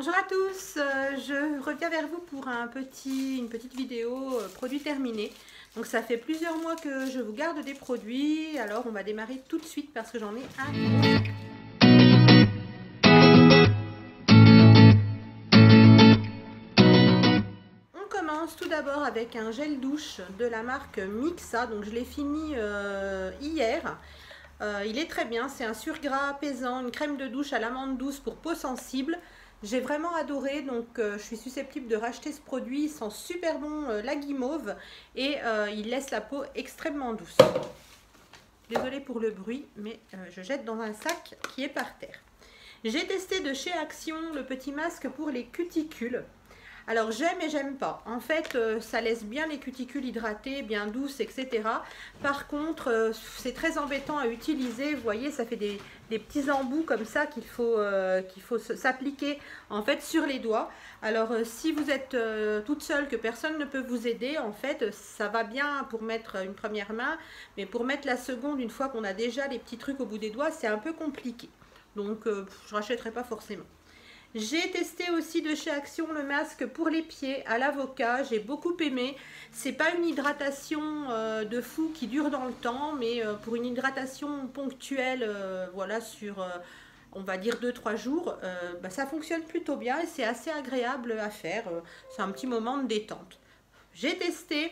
Bonjour à tous, je reviens vers vous pour une petite vidéo produit terminé. Donc ça fait plusieurs mois que je vous garde des produits, alors on va démarrer tout de suite parce que j'en ai un gros sac. On commence tout d'abord avec un gel douche de la marque Mixa, donc je l'ai fini hier. Il est très bien, c'est un surgras apaisant, une crème de douche à l'amande douce pour peau sensible. J'ai vraiment adoré, donc je suis susceptible de racheter ce produit. Il sent super bon la guimauve et il laisse la peau extrêmement douce. Désolée pour le bruit, mais je jette dans un sac qui est par terre. J'ai testé de chez Action le petit masque pour les cuticules. Alors j'aime et j'aime pas. En fait, ça laisse bien les cuticules hydratées, bien douces, etc. Par contre, c'est très embêtant à utiliser. Vous voyez, ça fait des petits embouts comme ça qu'il faut s'appliquer en fait sur les doigts. Alors si vous êtes toute seule, que personne ne peut vous aider, en fait, ça va bien pour mettre une première main, mais pour mettre la seconde, une fois qu'on a déjà les petits trucs au bout des doigts, c'est un peu compliqué. Donc je rachèterai pas forcément. J'ai testé aussi de chez Action le masque pour les pieds à l'avocat, j'ai beaucoup aimé. C'est pas une hydratation de fou qui dure dans le temps, mais pour une hydratation ponctuelle, voilà, sur on va dire 2-3 jours, ça fonctionne plutôt bien et c'est assez agréable à faire. C'est un petit moment de détente. J'ai testé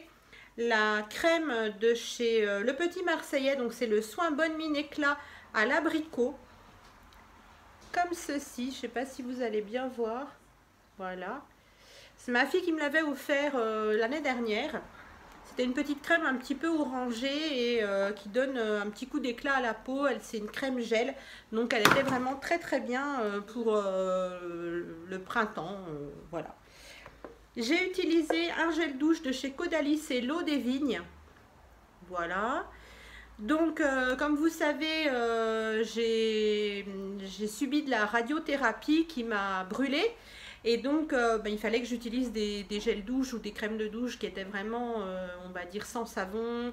la crème de chez Le Petit Marseillais, donc c'est le Soin Bonne Mine Éclat à l'abricot. Comme ceci, je ne sais pas si vous allez bien voir, voilà, c'est ma fille qui me l'avait offert l'année dernière. C'était une petite crème un petit peu orangée et qui donne un petit coup d'éclat à la peau. C'est une crème gel, donc elle était vraiment très très bien pour le printemps, voilà. J'ai utilisé un gel douche de chez Caudalie, c'est l'eau des vignes, voilà. Donc, comme vous savez, j'ai subi de la radiothérapie qui m'a brûlé. Et donc, il fallait que j'utilise des gels douche ou des crèmes de douche qui étaient vraiment, on va dire, sans savon,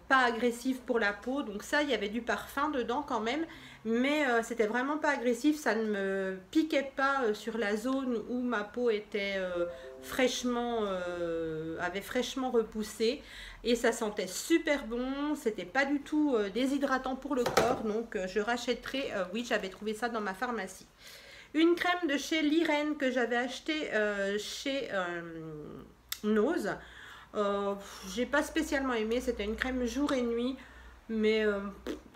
pas agressifs pour la peau. Donc ça, il y avait du parfum dedans quand même. Mais c'était vraiment pas agressif, ça ne me piquait pas sur la zone où ma peau était avait fraîchement repoussé. Et ça sentait super bon, c'était pas du tout déshydratant pour le corps. Donc je rachèterai, oui, j'avais trouvé ça dans ma pharmacie. Une crème de chez Liren que j'avais acheté chez Nose. J'ai pas spécialement aimé, c'était une crème jour et nuit, mais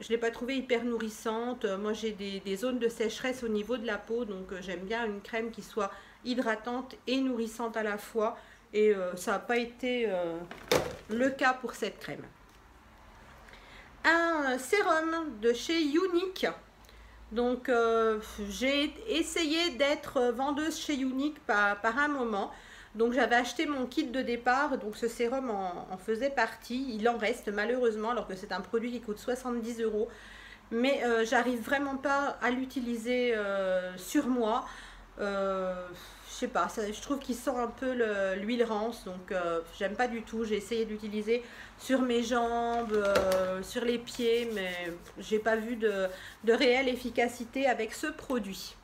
je l'ai pas trouvée hyper nourrissante. Moi j'ai des zones de sécheresse au niveau de la peau, donc j'aime bien une crème qui soit hydratante et nourrissante à la fois, et ça n'a pas été le cas pour cette crème. Un sérum de chez Unique. Donc j'ai essayé d'être vendeuse chez Unique par un moment. Donc j'avais acheté mon kit de départ, donc ce sérum en faisait partie. Il en reste malheureusement, alors que c'est un produit qui coûte 70 €. Mais j'arrive vraiment pas à l'utiliser sur moi. Je sais pas, je trouve qu'il sent un peu l'huile rance, donc j'aime pas du tout. J'ai essayé d'utiliser sur mes jambes, sur les pieds, mais j'ai pas vu de réelle efficacité avec ce produit.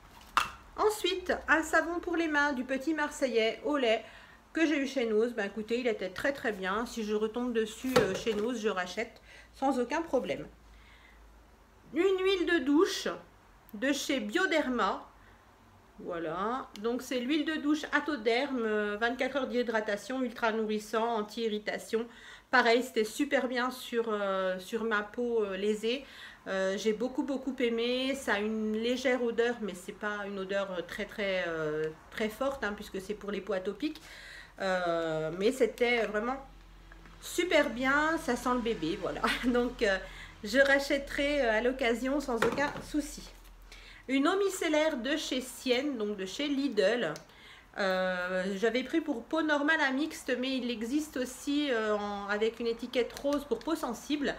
Ensuite, un savon pour les mains du Petit Marseillais au lait que j'ai eu chez Nose. Ben écoutez, il était très très bien. Si je retombe dessus chez Nose, je rachète sans aucun problème. Une huile de douche de chez Bioderma. Voilà, donc c'est l'huile de douche Atoderm, 24 heures d'hydratation, ultra nourrissant, anti-irritation. Pareil, c'était super bien sur ma peau lésée. J'ai beaucoup aimé. Ça a une légère odeur, mais c'est pas une odeur très forte, hein, puisque c'est pour les peaux atopiques. Mais c'était vraiment super bien. Ça sent le bébé, voilà. Donc je rachèterai à l'occasion sans aucun souci. Une eau micellaire de chez Sienne, donc de chez Lidl. J'avais pris pour peau normale à mixte, mais il existe aussi avec une étiquette rose pour peau sensible.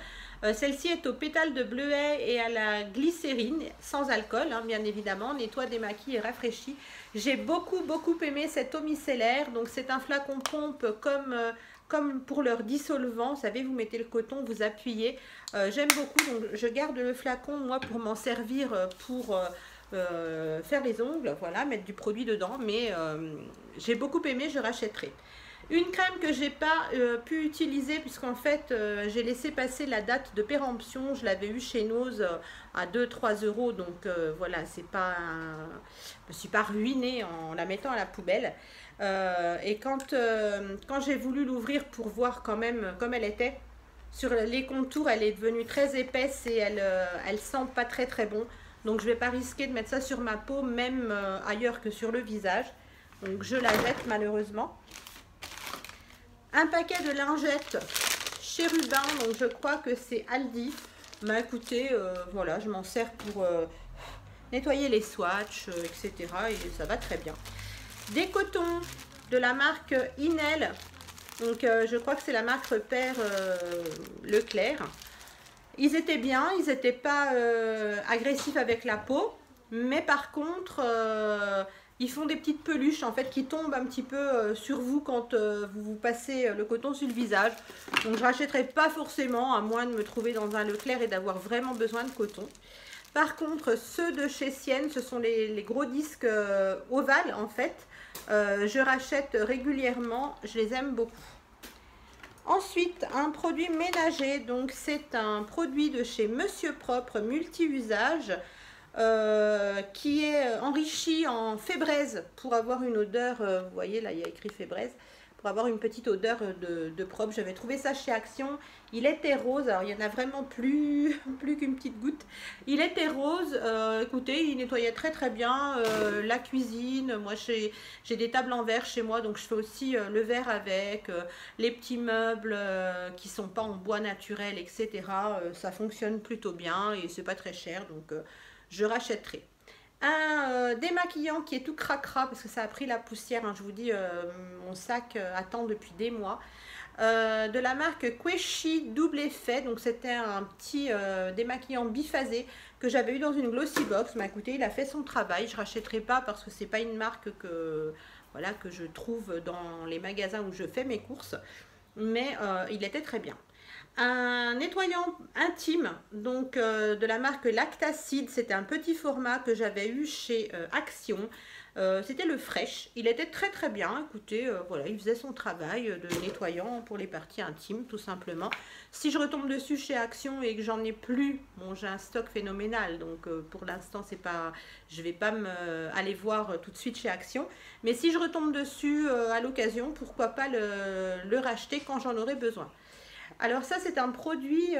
Celle-ci est au pétale de bleuet et à la glycérine, sans alcool, hein, bien évidemment, nettoie, démaquille et rafraîchit. J'ai beaucoup aimé cette eau micellaire. Donc c'est un flacon pompe comme pour leur dissolvant. Vous savez, vous mettez le coton, vous appuyez. J'aime beaucoup, donc je garde le flacon moi pour m'en servir pour faire les ongles, voilà, mettre du produit dedans, mais j'ai beaucoup aimé, je rachèterai. Une crème que j'ai pas pu utiliser puisqu'en fait j'ai laissé passer la date de péremption, je l'avais eu chez Nose à 2-3 euros, donc voilà, c'est pas je me suis pas ruinée en la mettant à la poubelle. Et quand j'ai voulu l'ouvrir pour voir quand même comme elle était, sur les contours elle est devenue très épaisse et elle sent pas très très bon. Donc je vais pas risquer de mettre ça sur ma peau, même ailleurs que sur le visage. Donc je la jette malheureusement. Un paquet de lingettes chez Rubin, donc je crois que c'est Aldi. Mais écoutez, voilà, je m'en sers pour nettoyer les swatchs, etc. Et ça va très bien. Des cotons de la marque Inel. Donc je crois que c'est la marque Repère Leclerc. Ils étaient bien, ils n'étaient pas agressifs avec la peau. Mais par contre... ils font des petites peluches en fait qui tombent un petit peu sur vous quand vous passez le coton sur le visage. Donc je ne rachèterai pas forcément, à moins de me trouver dans un Leclerc et d'avoir vraiment besoin de coton. Par contre, ceux de chez Sienne, ce sont les gros disques ovales en fait. Je rachète régulièrement, je les aime beaucoup. Ensuite, un produit ménager, donc c'est un produit de chez Monsieur Propre multi-usage. Qui est enrichi en fébraise pour avoir une odeur, vous voyez là il y a écrit fébraise, pour avoir une petite odeur de propre. J'avais trouvé ça chez Action, il était rose, alors il y en a vraiment plus qu'une petite goutte. Il était rose, écoutez, il nettoyait très très bien la cuisine. Moi j'ai des tables en verre chez moi, donc je fais aussi le verre avec, les petits meubles qui sont pas en bois naturel, etc. Ça fonctionne plutôt bien et c'est pas très cher, donc je rachèterai. Un démaquillant qui est tout cracra parce que ça a pris la poussière, hein, je vous dis, mon sac attend depuis des mois. De la marque Queshi double effet, donc c'était un petit démaquillant biphasé que j'avais eu dans une glossy box. Mais écoutez, il a fait son travail, je rachèterai pas parce que c'est pas une marque que, voilà, que je trouve dans les magasins où je fais mes courses, mais il était très bien. Un nettoyant intime, donc de la marque Lactacide, c'était un petit format que j'avais eu chez Action. C'était le Fresh, il était très très bien, écoutez, voilà, il faisait son travail de nettoyant pour les parties intimes tout simplement. Si je retombe dessus chez Action et que j'en ai plus, bon j'ai un stock phénoménal, donc pour l'instant c'est pas, je vais pas aller voir tout de suite chez Action, mais si je retombe dessus à l'occasion, pourquoi pas le racheter quand j'en aurai besoin. Alors ça c'est un produit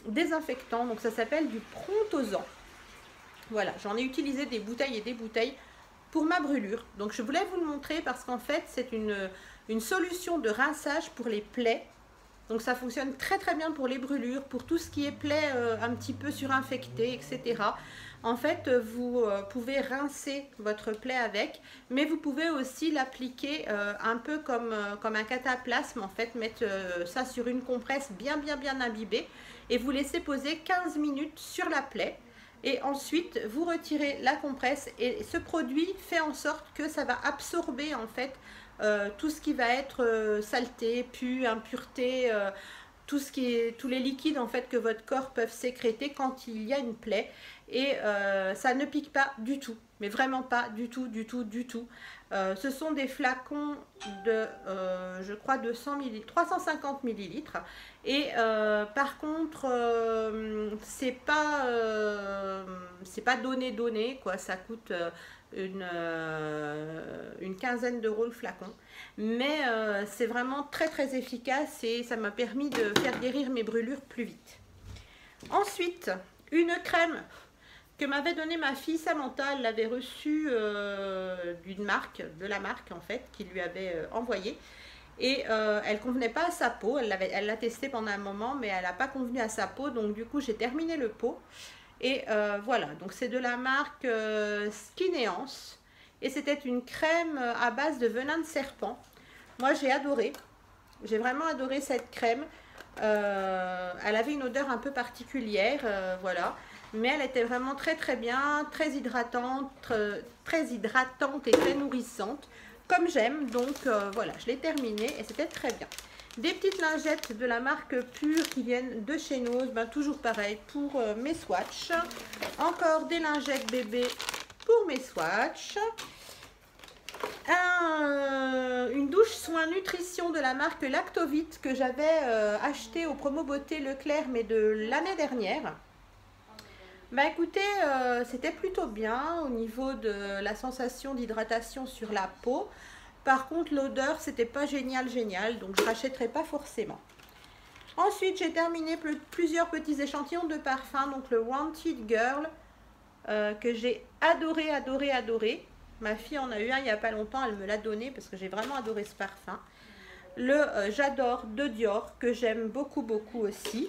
désinfectant, donc ça s'appelle du Prontosan. Voilà, j'en ai utilisé des bouteilles et des bouteilles pour ma brûlure. Donc je voulais vous le montrer parce qu'en fait c'est une solution de rinçage pour les plaies. Donc ça fonctionne très très bien pour les brûlures, pour tout ce qui est plaies un petit peu surinfectées, etc. En fait, vous pouvez rincer votre plaie avec, mais vous pouvez aussi l'appliquer un peu comme un cataplasme, en fait, mettre ça sur une compresse bien imbibée et vous laissez poser 15 minutes sur la plaie. Et ensuite, vous retirez la compresse et ce produit fait en sorte que ça va absorber en fait tout ce qui va être saleté, pus, impureté, tous les liquides en fait que votre corps peut sécréter quand il y a une plaie. Et ça ne pique pas du tout, mais vraiment pas du tout. Ce sont des flacons de, je crois, 350 ml. Et par contre, c'est pas donné, quoi. Ça coûte une quinzaine d'euros le flacon. Mais c'est vraiment très très efficace et ça m'a permis de faire guérir mes brûlures plus vite. Ensuite, une crème que m'avait donnée ma fille Samantha. Elle l'avait reçue d'une marque, de la marque en fait, qui lui avait envoyé. Et elle convenait pas à sa peau. Elle l'a testée pendant un moment, mais elle n'a pas convenu à sa peau. Donc du coup, j'ai terminé le pot. Et voilà, donc c'est de la marque Skineance. Et c'était une crème à base de venin de serpent. Moi, j'ai adoré. J'ai vraiment adoré cette crème. Elle avait une odeur un peu particulière, voilà. Mais elle était vraiment très très bien, très hydratante et très nourrissante. comme j'aime. Donc voilà, je l'ai terminé et c'était très bien. Des petites lingettes de la marque Pure qui viennent de chez Nose, ben, toujours pareil pour mes swatchs. Encore des lingettes bébé pour mes swatchs. Une douche soin nutrition de la marque Lactovite que j'avais acheté au promo beauté Leclerc mais de l'année dernière. Bah écoutez, c'était plutôt bien au niveau de la sensation d'hydratation sur la peau. Par contre l'odeur c'était pas génial, donc je rachèterai pas forcément. Ensuite j'ai terminé plusieurs petits échantillons de parfums, donc le Wanted Girl que j'ai adoré. Ma fille en a eu un il n'y a pas longtemps, elle me l'a donné parce que j'ai vraiment adoré ce parfum. Le J'adore de Dior que j'aime beaucoup aussi.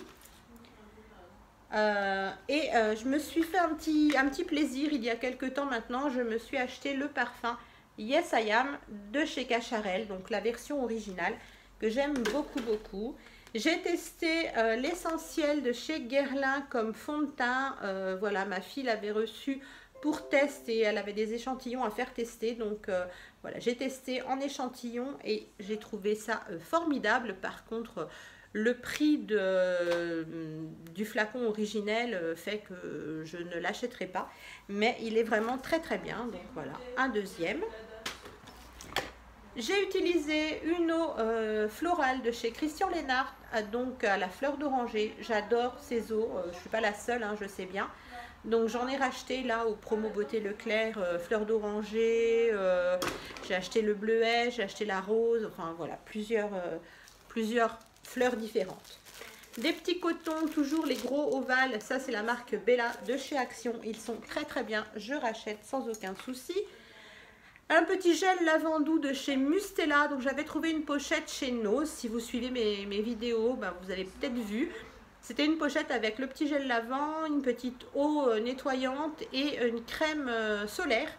Je me suis fait un petit plaisir il y a quelques temps maintenant. Je me suis acheté le parfum Yes I Am de chez Cacharel, donc la version originale que j'aime beaucoup. J'ai testé l'essentiel de chez Guerlain comme fond de teint. Voilà, ma fille l'avait reçu pour test et elle avait des échantillons à faire tester. Donc voilà, j'ai testé en échantillon et j'ai trouvé ça formidable. Par contre, le prix du flacon originel fait que je ne l'achèterai pas. Mais il est vraiment très bien. Donc voilà, un deuxième. J'ai utilisé une eau florale de chez Christian Lennart, donc à la fleur d'oranger. J'adore ces eaux, je ne suis pas la seule, hein, je sais bien. Donc j'en ai racheté là au promo beauté Leclerc, fleur d'oranger, j'ai acheté le bleuet, j'ai acheté la rose, enfin voilà, plusieurs fleurs différentes. Des petits cotons, toujours les gros ovales, ça c'est la marque Bella de chez Action, ils sont très bien, je rachète sans aucun souci. Un petit gel lavandou de chez Mustela, donc j'avais trouvé une pochette chez Nose, si vous suivez mes vidéos, ben, vous avez peut-être vu. C'était une pochette avec le petit gel lavant, une petite eau nettoyante et une crème solaire,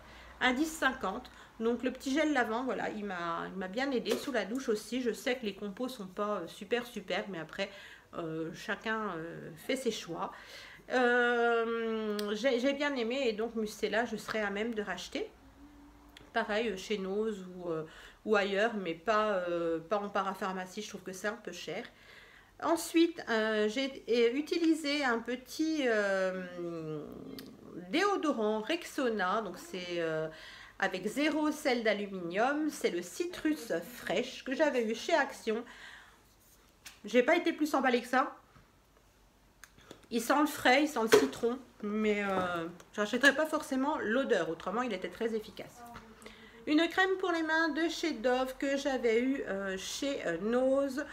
indice 50. Donc le petit gel lavant, voilà, il m'a bien aidé sous la douche aussi. Je sais que les compos sont pas super, mais après, chacun fait ses choix. J'ai bien aimé et donc Mustela, je serais à même de racheter. Pareil chez Nose ou ailleurs, mais pas en parapharmacie, je trouve que c'est un peu cher. Ensuite, j'ai utilisé un petit déodorant Rexona, donc c'est avec 0 sel d'aluminium, c'est le Citrus Fresh que j'avais eu chez Action. J'ai pas été plus emballée que ça. Il sent le frais, il sent le citron, mais je n'achèterai pas forcément l'odeur, autrement il était très efficace. Une crème pour les mains de chez Dove que j'avais eu chez Nose.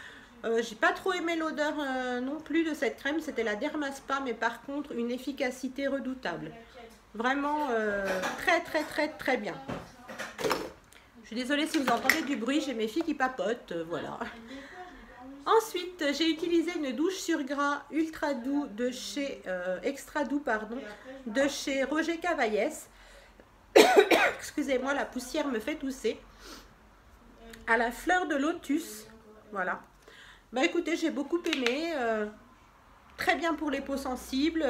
J'ai pas trop aimé l'odeur non plus de cette crème, c'était la Dermaspa, mais par contre une efficacité redoutable. Vraiment très bien. Je suis désolée si vous entendez du bruit, j'ai mes filles qui papotent, voilà. Ensuite, j'ai utilisé une douche sur gras ultra doux de chez extra doux pardon, de chez Roger Cavaillès. Excusez-moi, la poussière me fait tousser. À la fleur de lotus, voilà. Bah écoutez, j'ai beaucoup aimé, très bien pour les peaux sensibles.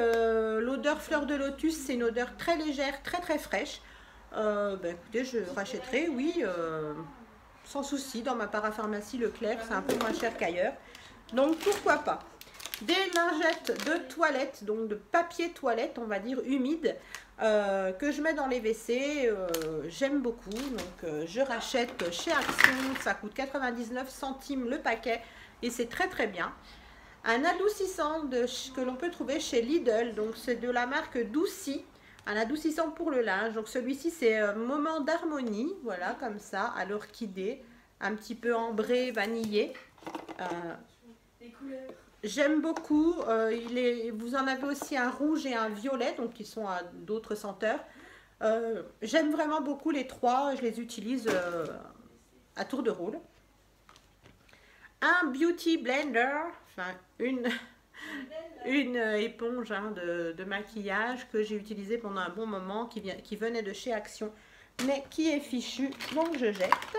L'odeur fleur de lotus, c'est une odeur très légère, très fraîche. Bah écoutez, je rachèterai, oui, sans souci, dans ma parapharmacie Leclerc, c'est un peu moins cher qu'ailleurs. Donc pourquoi pas. Des lingettes de toilette, donc de papier toilette, on va dire humide, que je mets dans les WC, j'aime beaucoup. Donc je rachète chez Action, ça coûte 99 centimes le paquet. Et c'est très bien. Un adoucissant que l'on peut trouver chez Lidl. Donc c'est de la marque Doucy. Un adoucissant pour le linge. Donc celui-ci c'est Moment d'harmonie. Voilà, comme ça, à l'orchidée. Un petit peu ambré, vanillé. J'aime beaucoup. Vous en avez aussi un rouge et un violet. Donc qui sont à d'autres senteurs. J'aime vraiment beaucoup les trois. Je les utilise à tour de rôle. Un beauty blender, enfin une éponge hein, de maquillage que j'ai utilisé pendant un bon moment, qui venait de chez Action, mais qui est fichu, donc je jette.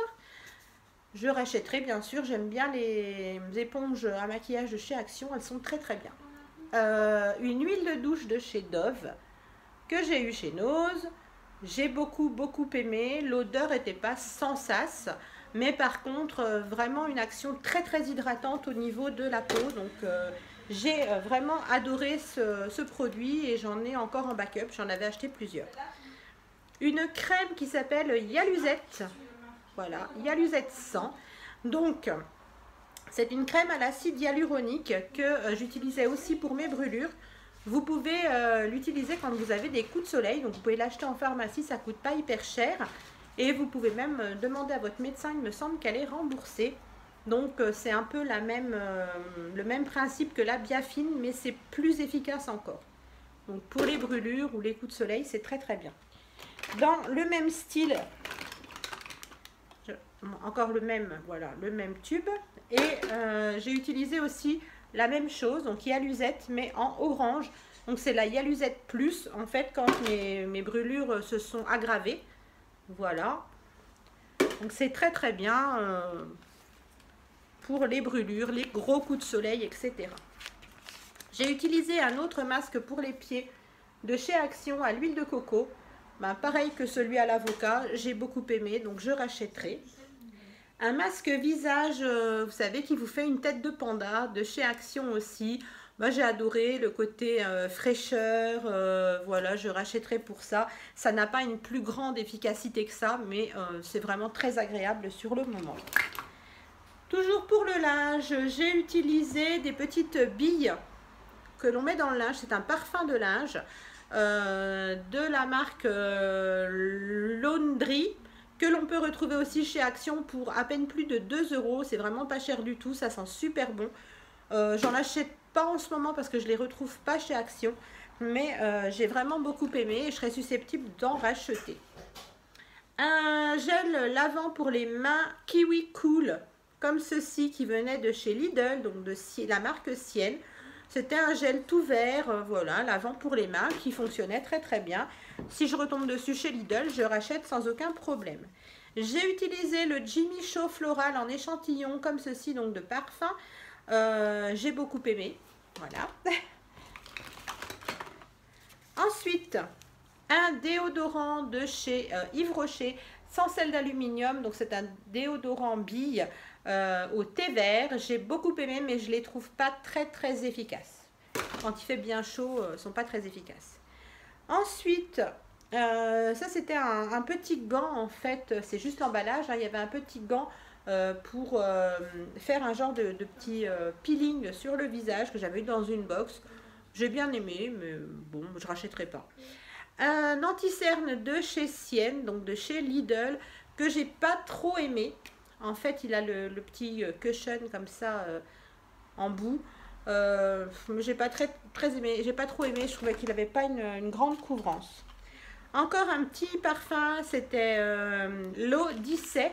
Je rachèterai bien sûr, j'aime bien les éponges à maquillage de chez Action, elles sont très bien. Une huile de douche de chez Dove, que j'ai eu chez Nose. J'ai beaucoup aimé. L'odeur n'était pas sans sas, mais par contre vraiment une action très hydratante au niveau de la peau. Donc j'ai vraiment adoré ce produit et j'en ai encore en backup. J'en avais acheté plusieurs. Une crème qui s'appelle Yalusette. Voilà, Yalusette 100. Donc c'est une crème à l'acide hyaluronique que j'utilisais aussi pour mes brûlures. Vous pouvez l'utiliser quand vous avez des coups de soleil. Donc vous pouvez l'acheter en pharmacie, ça ne coûte pas hyper cher. Et vous pouvez même demander à votre médecin, il me semble qu'elle est remboursée. Donc c'est un peu le même principe que la Biafine, mais c'est plus efficace encore. Donc pour les brûlures ou les coups de soleil, c'est très bien. Dans le même style, encore le même tube. Et j'ai utilisé aussi la même chose, donc Yalusette, mais en orange. Donc c'est la Yalusette Plus, en fait, quand mes brûlures se sont aggravées. Voilà. Donc c'est très bien pour les brûlures, les gros coups de soleil, etc. J'ai utilisé un autre masque pour les pieds de chez Action à l'huile de coco. Ben, pareil que celui à l'avocat, j'ai beaucoup aimé, donc je rachèterai. Un masque visage, vous savez, qui vous fait une tête de panda, de chez Action aussi. Moi, j'ai adoré le côté fraîcheur, voilà, je rachèterai pour ça. Ça n'a pas une plus grande efficacité que ça, mais c'est vraiment très agréable sur le moment. Toujours pour le linge, j'ai utilisé des petites billes que l'on met dans le linge. C'est un parfum de linge de la marque Laundry, que l'on peut retrouver aussi chez Action pour à peine plus de 2 €. C'est vraiment pas cher du tout, ça sent super bon. J'en achète pas en ce moment parce que je les retrouve pas chez Action, mais j'ai vraiment beaucoup aimé et je serais susceptible d'en racheter. Un gel lavant pour les mains Kiwi Cool, comme ceci, qui venait de chez Lidl, donc de la marque Sienne. C'était un gel tout vert, voilà, lavant pour les mains, qui fonctionnait très bien. Si je retombe dessus chez Lidl, je rachète sans aucun problème. J'ai utilisé le Jimmy Choo Floral en échantillon, comme ceci, donc de parfum. J'ai beaucoup aimé, voilà. Ensuite, un déodorant de chez Yves Rocher, sans sel d'aluminium, donc c'est un déodorant bille au thé vert. J'ai beaucoup aimé, mais je les trouve pas très efficaces. Quand il fait bien chaud, ils sont pas très efficaces. Ensuite, ça c'était un petit gant, en fait, c'est juste l'emballage, hein. Il y avait un petit gant pour faire un genre de petit peeling sur le visage que j'avais eu dans une box. J'ai bien aimé, mais bon, je rachèterai pas. Un anti-cerne de chez Sienne, donc de chez Lidl, que j'ai pas trop aimé. En fait, il a le petit cushion comme ça en bout. J'ai pas très aimé, j'ai pas trop aimé. Je trouvais qu'il n'avait pas une grande couvrance. Encore un petit parfum, c'était l'Odyssée.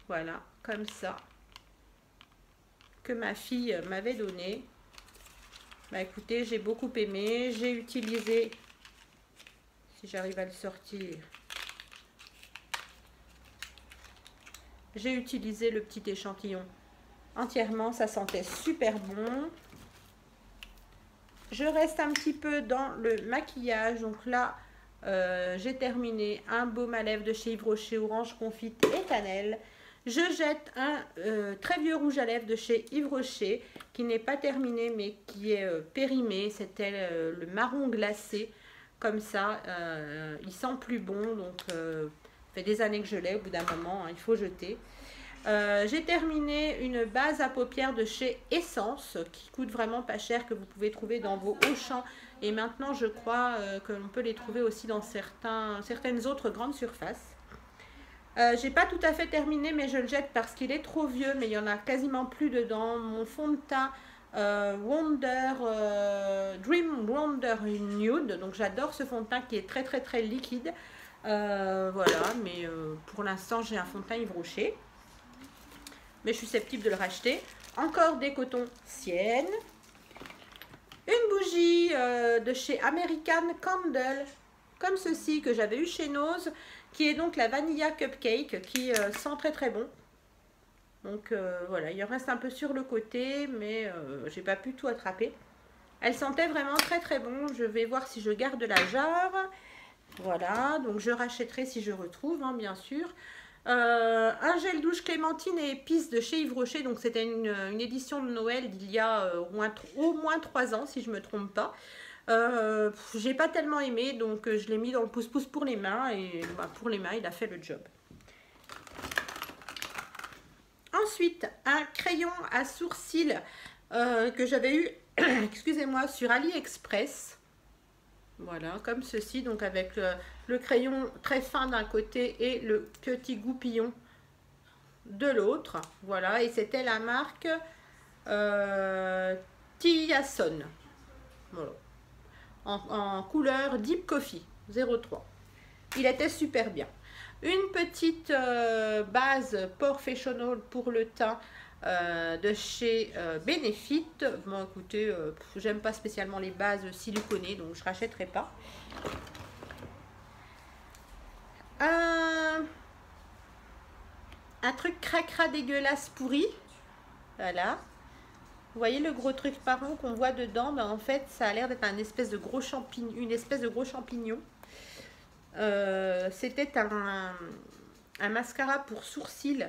Voilà, comme ça, que ma fille m'avait donné. Bah écoutez, j'ai beaucoup aimé. J'ai utilisé, si j'arrive à le sortir, j'ai utilisé le petit échantillon entièrement. Ça sentait super bon. Je reste un petit peu dans le maquillage. Donc là, j'ai terminé un baume à lèvres de chez Yves Rocher, orange confite et cannelle. Je jette un très vieux rouge à lèvres de chez Yves Rocher, qui n'est pas terminé, mais qui est périmé. C'était le marron glacé, comme ça. Il sent plus bon, donc ça fait des années que je l'ai. Au bout d'un moment, hein, il faut jeter. J'ai terminé une base à paupières de chez Essence, qui coûte vraiment pas cher, que vous pouvez trouver dans vos Auchan. Et maintenant, je crois que l'on peut les trouver aussi dans certaines autres grandes surfaces. J'ai pas tout à fait terminé, mais je le jette parce qu'il est trop vieux, mais il y en a quasiment plus dedans. Mon fond de teint Dream Wonder Nude, donc j'adore ce fond de teint qui est très liquide. Voilà, mais pour l'instant j'ai un fond de teint Yves Rocher, mais je suis susceptible de le racheter. Encore des cotons Sienne. Une bougie de chez American Candle, comme ceci, que j'avais eu chez Nose, qui est donc la Vanilla Cupcake, qui sent très bon. Donc voilà, il en reste un peu sur le côté, mais j'ai pas pu tout attraper. Elle sentait vraiment très bon. Je vais voir si je garde la jarre. Voilà, donc je rachèterai si je retrouve, hein, bien sûr. Un gel douche clémentine et épices de chez Yves Rocher. Donc c'était une édition de Noël d'il y a au moins 3 ans, si je ne me trompe pas. J'ai pas tellement aimé, donc je l'ai mis dans le pouce-pouce pour les mains. Et bah, pour les mains, il a fait le job. Ensuite, un crayon à sourcils que j'avais eu, excusez-moi, sur AliExpress. Voilà, comme ceci, donc avec le crayon très fin d'un côté et le petit goupillon de l'autre. Voilà, et c'était la marque Tiason. Voilà. En couleur Deep Coffee 03. Il était super bien. Une petite base Professional pour le teint de chez Benefit. Bon, écoutez, j'aime pas spécialement les bases siliconées, donc je rachèterai pas. Un truc cracra dégueulasse pourri. Voilà. Vous voyez le gros truc marron qu'on voit dedans, ben en fait ça a l'air d'être une espèce de gros champignon. C'était un mascara pour sourcils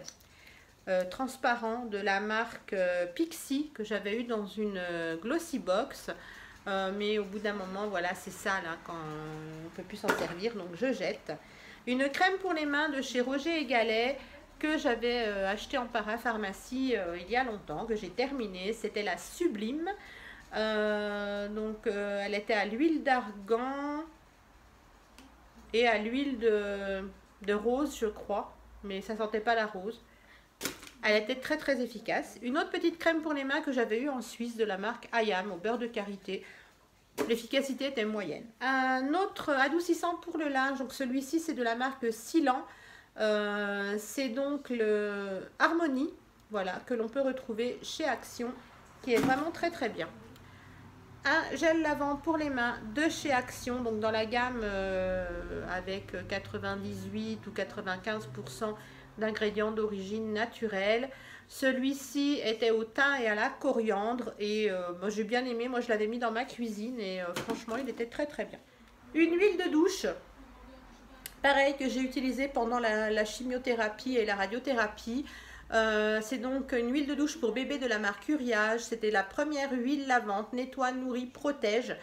transparent de la marque Pixi que j'avais eu dans une glossy box. Mais au bout d'un moment, voilà, c'est ça là, quand on ne peut plus s'en servir, donc je jette. Une crème pour les mains de chez Roger et Gallet que j'avais acheté en parapharmacie il y a longtemps, que j'ai terminé. C'était la Sublime. Elle était à l'huile d'argan et à l'huile de rose, je crois, mais ça sentait pas la rose. Elle était très très efficace. Une autre petite crème pour les mains que j'avais eue en Suisse de la marque Ayam au beurre de karité. L'efficacité était moyenne. Un autre adoucissant pour le linge, donc celui-ci c'est de la marque Silan. C'est donc le Harmonie, voilà, que l'on peut retrouver chez Action, qui est vraiment très très bien. Un gel lavant pour les mains de chez Action, donc dans la gamme avec 98 ou 95% d'ingrédients d'origine naturelle. Celui-ci était au thym et à la coriandre et moi j'ai bien aimé, moi je l'avais mis dans ma cuisine et franchement il était très très bien. Une huile de douche, pareil, que j'ai utilisée pendant la chimiothérapie et la radiothérapie. C'est donc une huile de douche pour bébé de la marque Uriage. C'était la première huile lavante, nettoie, nourrit, protège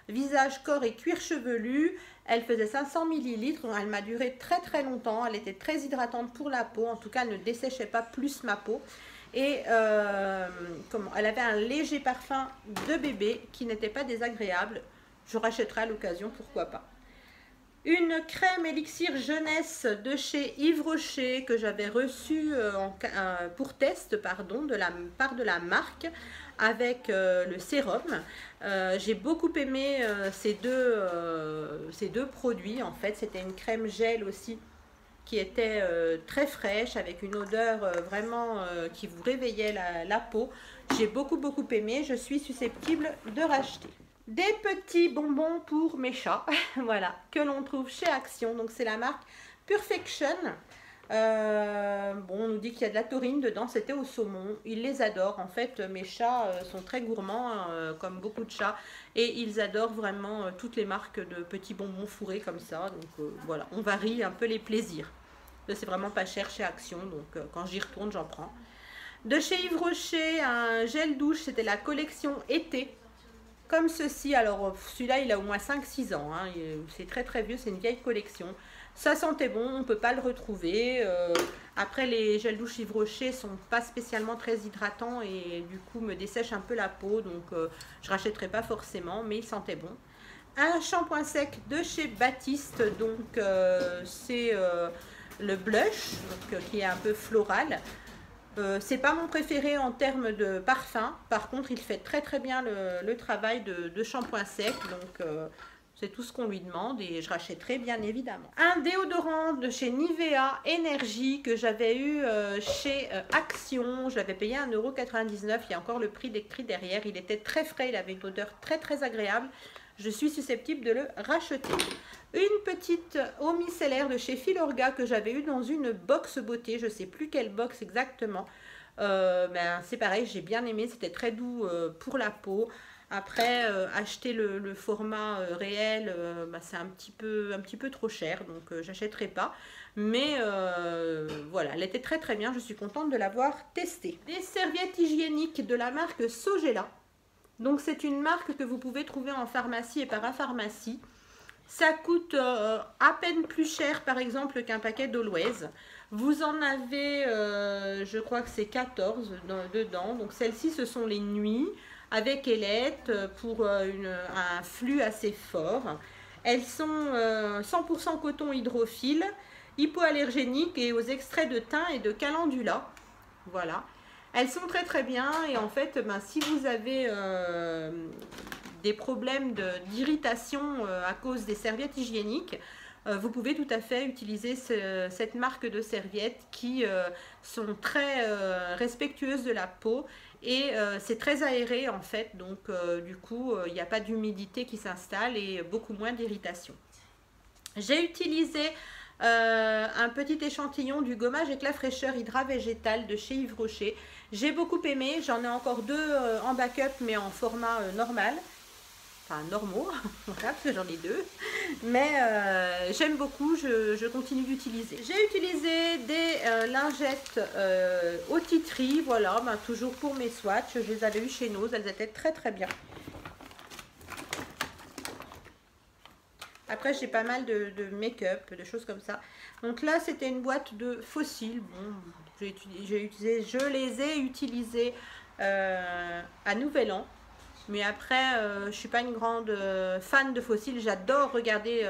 visage, corps et cuir chevelu. Elle faisait 500 ml, elle m'a duré très très longtemps, elle était très hydratante pour la peau, en tout cas elle ne desséchait pas plus ma peau. Et elle avait un léger parfum de bébé qui n'était pas désagréable. Je rachèterai à l'occasion, pourquoi pas. Une crème élixir jeunesse de chez Yves Rocher que j'avais reçue pour test de la part de la marque avec le sérum. J'ai beaucoup aimé ces deux produits. En fait, c'était une crème gel aussi qui était très fraîche avec une odeur vraiment qui vous réveillait la peau. J'ai beaucoup aimé. Je suis susceptible de racheter. Des petits bonbons pour mes chats, voilà, que l'on trouve chez Action. Donc c'est la marque Perfection. On nous dit qu'il y a de la taurine dedans, c'était au saumon. Ils les adorent. En fait, mes chats sont très gourmands, comme beaucoup de chats. Et ils adorent vraiment toutes les marques de petits bonbons fourrés comme ça. Donc voilà, on varie un peu les plaisirs. C'est vraiment pas cher chez Action, donc quand j'y retourne, j'en prends. De chez Yves Rocher, un gel douche, c'était la collection été. Comme ceci, alors celui-là il a au moins 5-6 ans, hein. C'est très très vieux, c'est une vieille collection. Ça sentait bon, on ne peut pas le retrouver. Après les gels douche Yves Rocher sont pas spécialement très hydratants et du coup me dessèchent un peu la peau, donc je rachèterai pas forcément, mais il sentait bon. Un shampoing sec de chez Baptiste, donc c'est le blush, donc, qui est un peu floral. C'est pas mon préféré en termes de parfum, par contre il fait très très bien le travail de shampoing sec, donc c'est tout ce qu'on lui demande et je rachèterai bien évidemment. Un déodorant de chez Nivea Energy que j'avais eu chez Action, je l'avais payé 1,99 €, il y a encore le prix décrit derrière, il était très frais, il avait une odeur très très agréable, je suis susceptible de le racheter. Une petite eau micellaire de chez Filorga que j'avais eu dans une box beauté, je ne sais plus quelle box exactement. C'est pareil, j'ai bien aimé, c'était très doux pour la peau. Après, acheter le format réel, bah, c'est un petit peu trop cher, donc j'achèterai pas. Mais voilà, elle était très très bien, je suis contente de l'avoir testée. Des serviettes hygiéniques de la marque Sogela. Donc c'est une marque que vous pouvez trouver en pharmacie et parapharmacie. Ça coûte à peine plus cher par exemple qu'un paquet d'Always. Vous en avez, je crois que c'est 14 dedans. Donc celles-ci ce sont les nuits avec ailette pour un flux assez fort. Elles sont 100% coton hydrophile, hypoallergéniques et aux extraits de thym et de calendula. Voilà. Elles sont très très bien et en fait, ben, si vous avez des problèmes d'irritation à cause des serviettes hygiéniques, vous pouvez tout à fait utiliser cette marque de serviettes qui sont très respectueuses de la peau et c'est très aéré en fait, donc du coup il n'y a pas d'humidité qui s'installe et beaucoup moins d'irritation. J'ai utilisé un petit échantillon du gommage éclat fraîcheur hydra végétal de chez Yves Rocher. J'ai beaucoup aimé, j'en ai encore deux en backup mais en format normal. Enfin normaux, voilà, parce que j'en ai deux. Mais j'aime beaucoup, je continue d'utiliser. J'ai utilisé des lingettes Otitri, voilà, ben, toujours pour mes swatchs. Je les avais eu chez Nose, elles étaient très très bien. Après, j'ai pas mal de make-up, de choses comme ça. Donc là, c'était une boîte de fossiles. Bon, je les ai utilisés à Nouvel An. Mais après, je suis pas une grande fan de fossiles. J'adore regarder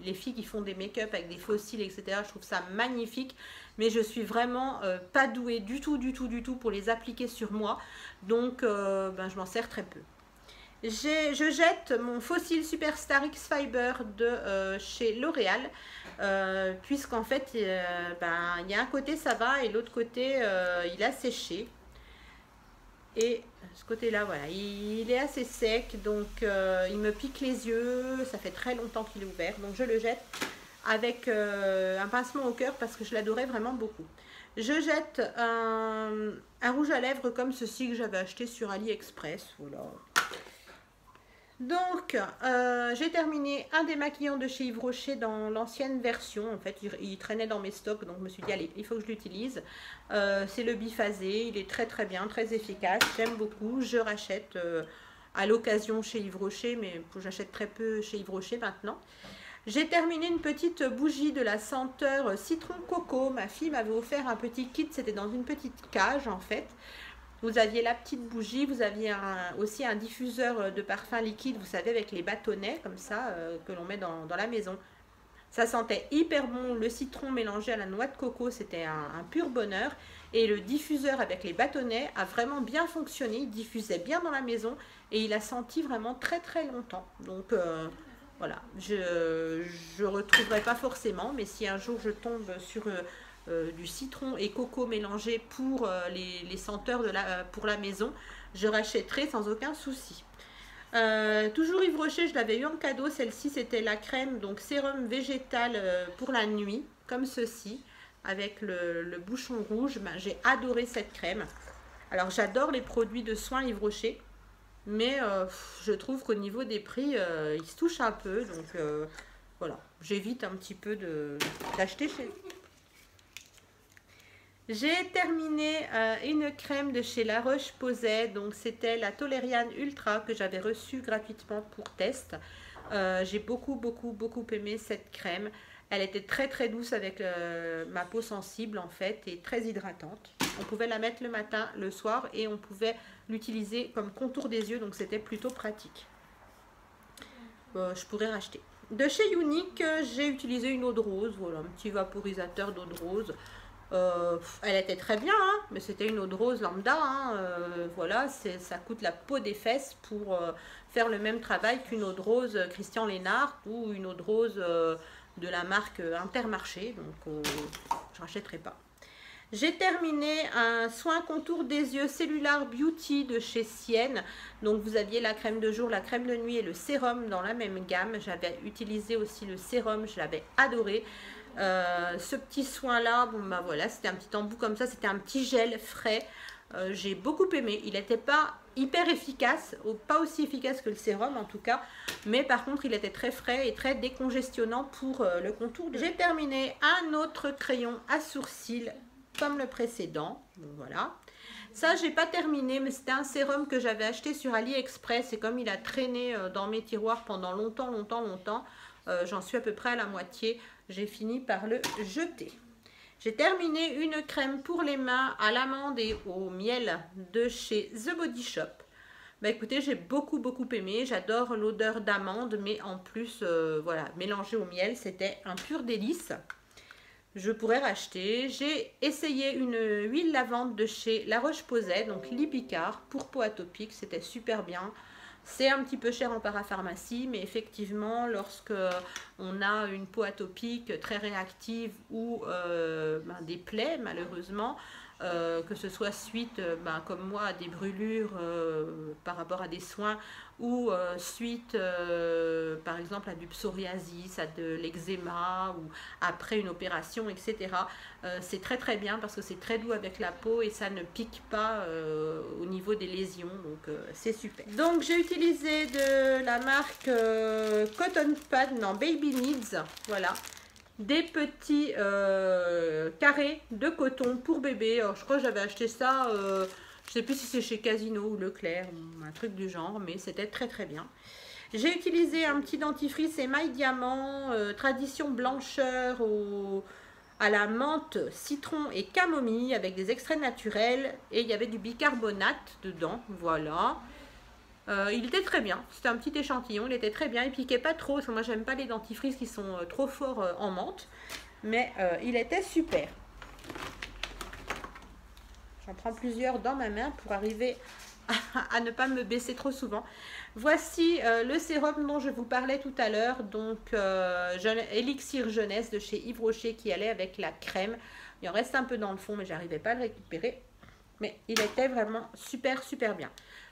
les filles qui font des make-up avec des fossiles, etc. Je trouve ça magnifique. Mais je suis vraiment pas douée du tout pour les appliquer sur moi. Donc, ben, je m'en sers très peu. Je jette mon Fossil Superstar X Fiber de chez L'Oréal. Puisqu'en fait, ben, il y a un côté ça va et l'autre côté, il a séché. Et ce côté-là, voilà, il est assez sec, donc il me pique les yeux. Ça fait très longtemps qu'il est ouvert, donc je le jette avec un pincement au cœur parce que je l'adorais vraiment beaucoup. Je jette un rouge à lèvres comme ceci que j'avais acheté sur AliExpress. Voilà. Donc, j'ai terminé un démaquillant de chez Yves Rocher dans l'ancienne version. En fait, il traînait dans mes stocks, donc je me suis dit, allez, il faut que je l'utilise. C'est le biphasé, il est très très bien, très efficace. J'aime beaucoup. Je rachète à l'occasion chez Yves Rocher, mais j'achète très peu chez Yves Rocher maintenant. J'ai terminé une petite bougie de la senteur citron coco. Ma fille m'avait offert un petit kit, c'était dans une petite cage en fait. Vous aviez la petite bougie, vous aviez aussi un diffuseur de parfum liquide, vous savez, avec les bâtonnets comme ça, que l'on met dans la maison. Ça sentait hyper bon, le citron mélangé à la noix de coco, c'était un pur bonheur. Et le diffuseur avec les bâtonnets a vraiment bien fonctionné, il diffusait bien dans la maison et il a senti vraiment très très longtemps. Donc voilà, je ne retrouverai pas forcément, mais si un jour je tombe sur du citron et coco mélangé pour les senteurs pour la maison, je rachèterai sans aucun souci. Toujours Yves Rocher, je l'avais eu en cadeau. Celle-ci, c'était la crème, donc sérum végétal pour la nuit, comme ceci, avec le bouchon rouge. Ben, j'ai adoré cette crème. Alors, j'adore les produits de soins Yves Rocher, mais je trouve qu'au niveau des prix, ils se touchent un peu. Donc, voilà, j'évite un petit peu d'acheter chez... J'ai terminé une crème de chez La Roche-Posay, donc c'était la Tolériane Ultra que j'avais reçue gratuitement pour test. J'ai beaucoup aimé cette crème. Elle était très très douce avec ma peau sensible en fait et très hydratante. On pouvait la mettre le matin, le soir et on pouvait l'utiliser comme contour des yeux, donc c'était plutôt pratique. Je pourrais racheter. De chez Unique, j'ai utilisé une eau de rose, voilà, un petit vaporisateur d'eau de rose. Elle était très bien, hein, mais c'était une eau de rose lambda. Hein, voilà, ça coûte la peau des fesses pour faire le même travail qu'une eau de rose Christian Lennart ou une eau de rose de la marque Intermarché. Donc, je ne rachèterai pas. J'ai terminé un soin contour des yeux Cellular Beauty de chez Sienne. Donc, vous aviez la crème de jour, la crème de nuit et le sérum dans la même gamme. J'avais utilisé aussi le sérum, je l'avais adoré. Ce petit soin là, bon bah voilà, c'était un petit embout comme ça, c'était un petit gel frais J'ai beaucoup aimé. Il n'était pas hyper efficace, ou pas aussi efficace que le sérum en tout cas, mais par contre il était très frais et très décongestionnant pour le contour. J'ai terminé un autre crayon à sourcils comme le précédent. Donc voilà. Ça, j'ai pas terminé, mais c'était un sérum que j'avais acheté sur AliExpress et comme il a traîné dans mes tiroirs pendant longtemps, j'en suis à peu près à la moitié. J'ai fini par le jeter. J'ai terminé une crème pour les mains à l'amande et au miel de chez The Body Shop. Bah écoutez, j'ai beaucoup aimé. J'adore l'odeur d'amande, mais en plus, voilà, mélangé au miel, c'était un pur délice. Je pourrais racheter. J'ai essayé une huile lavande de chez La Roche-Posay, donc Lipicard, pour peau atopique. C'était super bien. C'est un petit peu cher en parapharmacie, mais effectivement, lorsque on a une peau atopique très réactive ou des plaies, malheureusement, que ce soit suite, comme moi, à des brûlures par rapport à des soins ou suite, par exemple, à du psoriasis, à de l'eczéma ou après une opération, etc. C'est très bien parce que c'est très doux avec la peau et ça ne pique pas au niveau des lésions, donc c'est super. Donc j'ai utilisé de la marque Cotton Pad, non, Baby Needs, voilà. Des petits carrés de coton pour bébé. Alors, je crois que j'avais acheté ça, je sais plus si c'est chez Casino ou Leclerc, un truc du genre, mais c'était très bien. J'ai utilisé un petit dentifrice émail diamant, tradition blancheur à la menthe, citron et camomille avec des extraits naturels et il y avait du bicarbonate dedans, voilà. Il était très bien, c'était un petit échantillon, il était très bien, il piquait pas trop, parce que moi j'aime pas les dentifrices qui sont trop forts en menthe, mais il était super. J'en prends plusieurs dans ma main pour arriver à ne pas me baisser trop souvent. Voici le sérum dont je vous parlais tout à l'heure, donc Élixir Jeunesse de chez Yves Rocher qui allait avec la crème. Il en reste un peu dans le fond, mais j'arrivais pas à le récupérer, mais il était vraiment super bien.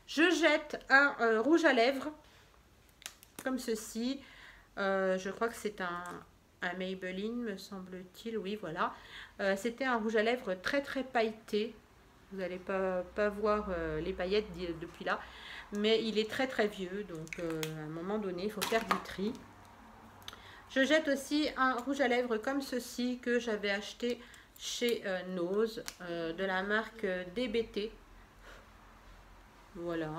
Je jette un rouge à lèvres, comme ceci. Je crois que c'est un Maybelline, me semble-t-il. Oui, voilà. C'était un rouge à lèvres très pailleté. Vous n'allez pas voir les paillettes depuis là. Mais il est très vieux, donc à un moment donné, il faut faire du tri. Je jette aussi un rouge à lèvres comme ceci, que j'avais acheté chez Nose, de la marque DBT. Voilà,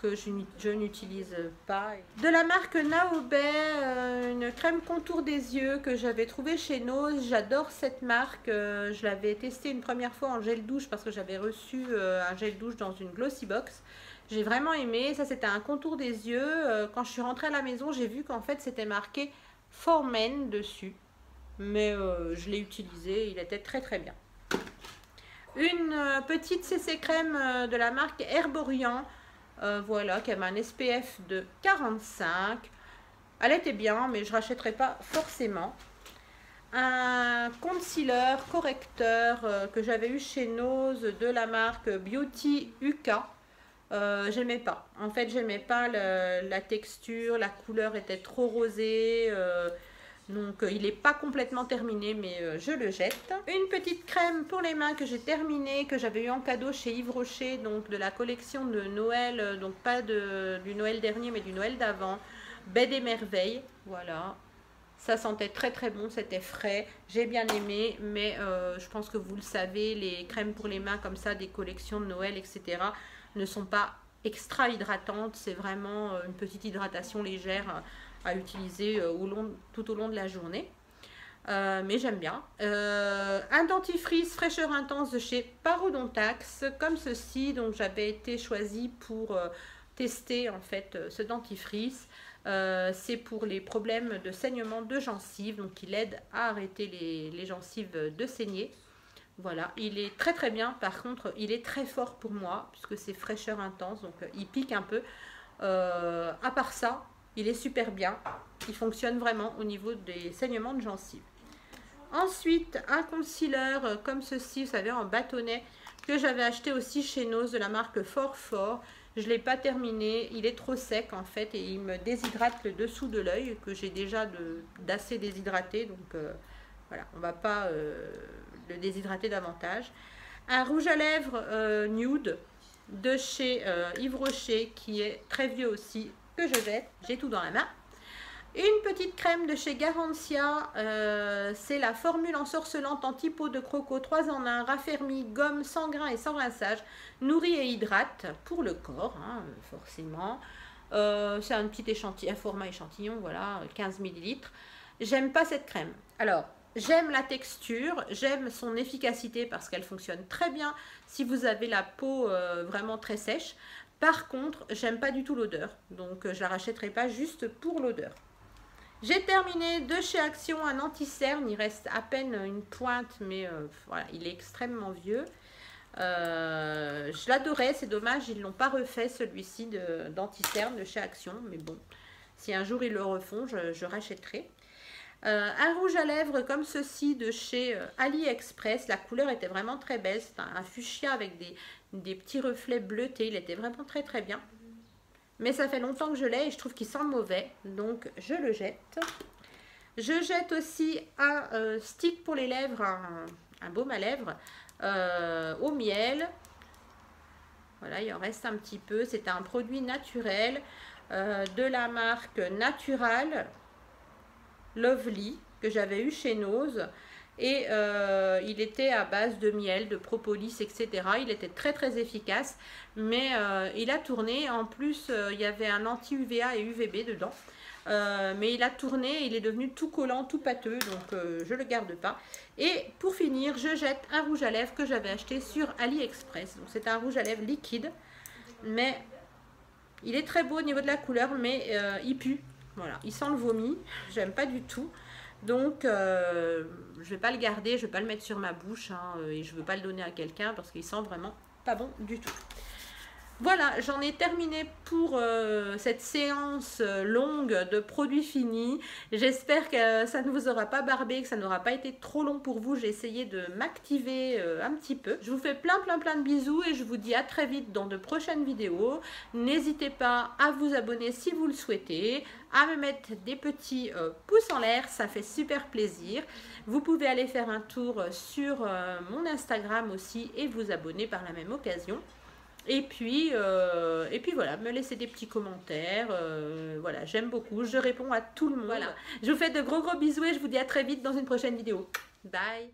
que je n'utilise pas. De la marque Naobay, une crème contour des yeux que j'avais trouvée chez Nose. J'adore cette marque. Je l'avais testée une première fois en gel douche parce que j'avais reçu un gel douche dans une glossy box. J'ai vraiment aimé. Ça, c'était un contour des yeux. Quand je suis rentrée à la maison, j'ai vu qu'en fait, c'était marqué For Men dessus. Mais je l'ai utilisé. Il était très bien. Une petite CC crème de la marque Herborian, voilà, qui avait un SPF de 45. Elle était bien, mais je ne rachèterai pas forcément. Un concealer correcteur que j'avais eu chez Nose de la marque Beauty UK. J'aimais pas. En fait, j'aimais pas la texture, la couleur était trop rosée. Donc il n'est pas complètement terminé, mais je le jette. Une petite crème pour les mains que j'ai terminée, que j'avais eu en cadeau chez Yves Rocher, donc de la collection de Noël, donc pas du Noël dernier mais du Noël d'avant. Baie des merveilles, voilà. Ça sentait très bon, c'était frais, j'ai bien aimé, mais je pense que vous le savez, les crèmes pour les mains comme ça, des collections de Noël, etc. ne sont pas extra hydratantes, c'est vraiment une petite hydratation légère à utiliser tout au long de la journée. Mais j'aime bien. Un dentifrice fraîcheur intense de chez Parodontax, comme ceci. Donc j'avais été choisie pour tester en fait ce dentifrice. C'est pour les problèmes de saignement de gencives, donc il aide à arrêter les gencives de saigner. Voilà, il est très bien. Par contre, il est très fort pour moi puisque c'est fraîcheur intense, donc il pique un peu. À part ça, il est super bien. Il fonctionne vraiment au niveau des saignements de gencives. Ensuite, un concealer comme ceci, vous savez, en bâtonnet, que j'avais acheté aussi chez Nose de la marque Fort. Je ne l'ai pas terminé. Il est trop sec en fait et il me déshydrate le dessous de l'œil que j'ai déjà d'assez déshydraté. Donc voilà, on ne va pas le déshydrater davantage. Un rouge à lèvres nude de chez Yves Rocher qui est très vieux aussi, que je jette, j'ai tout dans la main. Une petite crème de chez Garantia, c'est la formule ensorcelante anti-peau de croco 3 en 1, raffermi, gomme sans grains et sans rinçage, nourrit et hydrate pour le corps, hein, forcément. C'est un petit échantillon, un format échantillon, voilà, 15 ml. J'aime pas cette crème. Alors, j'aime la texture, j'aime son efficacité parce qu'elle fonctionne très bien si vous avez la peau vraiment très sèche. Par contre, j'aime pas du tout l'odeur, donc je la rachèterai pas juste pour l'odeur. J'ai terminé de chez Action un anti-cerne, il reste à peine une pointe, mais voilà, il est extrêmement vieux. Je l'adorais, c'est dommage, ils ne l'ont pas refait celui-ci d'anti-cerne de chez Action, mais bon, si un jour ils le refont, je rachèterai. Un rouge à lèvres comme ceci de chez AliExpress, la couleur était vraiment très belle, c'est un fuchsia avec des petits reflets bleutés, il était vraiment très très bien. Mais ça fait longtemps que je l'ai et je trouve qu'il sent mauvais, donc je le jette. Je jette aussi un stick pour les lèvres, un baume à lèvres au miel. Voilà, il en reste un petit peu. C'est un produit naturel de la marque Natural Lovely que j'avais eu chez Nose. Et il était à base de miel, de propolis, etc. Il était très très efficace, mais il a tourné. En plus, il y avait un anti-UVA et UVB dedans. Mais il a tourné, il est devenu tout collant, tout pâteux, donc je le garde pas. Et pour finir, je jette un rouge à lèvres que j'avais acheté sur AliExpress. Donc c'est un rouge à lèvres liquide, mais il est très beau au niveau de la couleur, mais il pue. Voilà, il sent le vomi, j'aime pas du tout. Donc, je vais pas le garder, je vais pas le mettre sur ma bouche hein, et je veux pas le donner à quelqu'un parce qu'il sent vraiment pas bon du tout. Voilà, j'en ai terminé pour cette séance longue de produits finis. J'espère que ça ne vous aura pas barbé, que ça n'aura pas été trop long pour vous. J'ai essayé de m'activer un petit peu. Je vous fais plein de bisous et je vous dis à très vite dans de prochaines vidéos. N'hésitez pas à vous abonner si vous le souhaitez, à me mettre des petits pouces en l'air, ça fait super plaisir. Vous pouvez aller faire un tour sur mon Instagram aussi et vous abonner par la même occasion. Et puis voilà, me laisser des petits commentaires. Voilà, j'aime beaucoup, je réponds à tout le monde. Voilà. Je vous fais de gros bisous et je vous dis à très vite dans une prochaine vidéo. Bye!